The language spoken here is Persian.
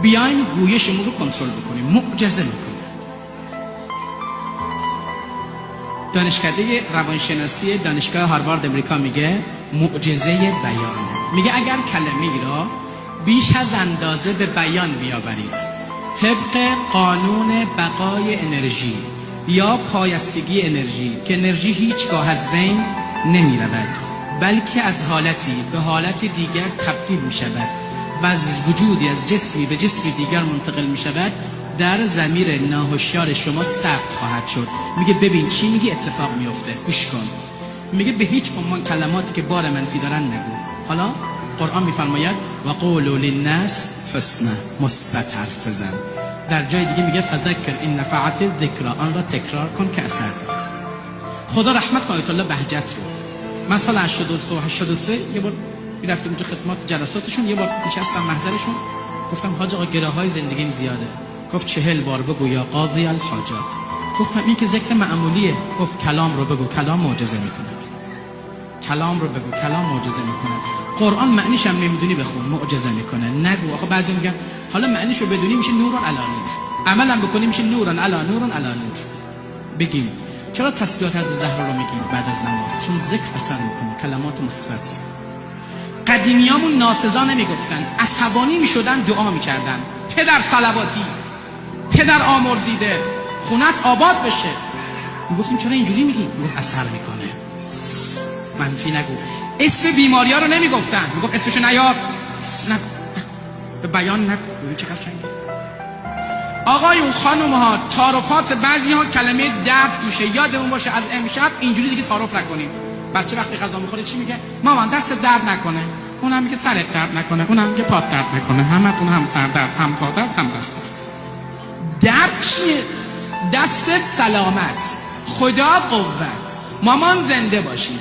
بیاین گویشمون رو کنترل بکنیم. معجزه میکنه. دانشکده روانشناسی دانشگاه هاروارد امریکا میگه معجزه بیان. میگه اگر کلمه‌ای را بیش از اندازه به بیان بیاورید، طبق قانون بقای انرژی یا پایستگی انرژی که انرژی هیچگاه از بین نمی رود بلکه از حالتی به حالت دیگر تبدیل می شود و از وجودی از جسمی به جسم دیگر منتقل می شود، در ضمیر ناهوشیار شما ثبت خواهد شد. میگه ببین چی میگه اتفاق میفته، گوش کن. میگه به هیچ عنوان کلماتی که بار منفی دارن نگو. حالا قرآن میفرماید و قولوا للناس حسنا، مثبت حرف بزن. در جای دیگه میگه فذکر ان نفعت الذکر، آن را تکرار کن که اثر داره. خدا رحمت کنه آیت الله بهجت رو. من سال 82 83 یه بار میرفتم اونجا خدمات جلساتشون، یه بار نشستم محضرشون، گفتم حاج آقا گره‌های زندگیم زیاده. گفت 40 بار بگو یا قاضی الحاجات. گفتم این که ذکر معمولیه. گفت کلام رو بگو، کلام معجزه میکنه. کلام رو بگو، کلام معجزه میکنه. قرآن معنیش هم نمیدونی بخون، معجزه میکنه. نگو. آخه بعضی میگن حالا معنیش رو بدونی میشه نورون علی نور، عملا بکنی میشه نورون علی نورون علی نور. بگیم چرا تسبیحات از زهرا رو میگیم بعد از نماز؟ چون ذکر اثر میکنه، کلمات مثبت. قدیمیامون ناسزا نمیگفتن، عصبانی میشدن دعا میکردن. پدر صلواتی، پدر آمرزیده، خونت آباد بشه. میگفتیم چرا اینجوری میگی؟ میگفت اثر میکنه. منفی نگو. اسم بیماری ها رو نمیگفتن، میگفت اسمشو نیار، نگو به بیان نگو. ببین چقدر چنگه. آقایون خانم ها، تعارفات بعضی ها کلمه درد توشه. یادمون باشه از امشب اینجوری دیگه تعارف نکنیم. بچه وقتی غذا میخوره چی میگه؟ مامان دست درد نکنه. اونم میگه سرت درد نکنه. اونم میگه پات درد نکنه. همتون هم سر درد، هم پا درد، هم دست درد. درد چیه؟ دستت سلامت، خدا قوت، مامان زنده باشی.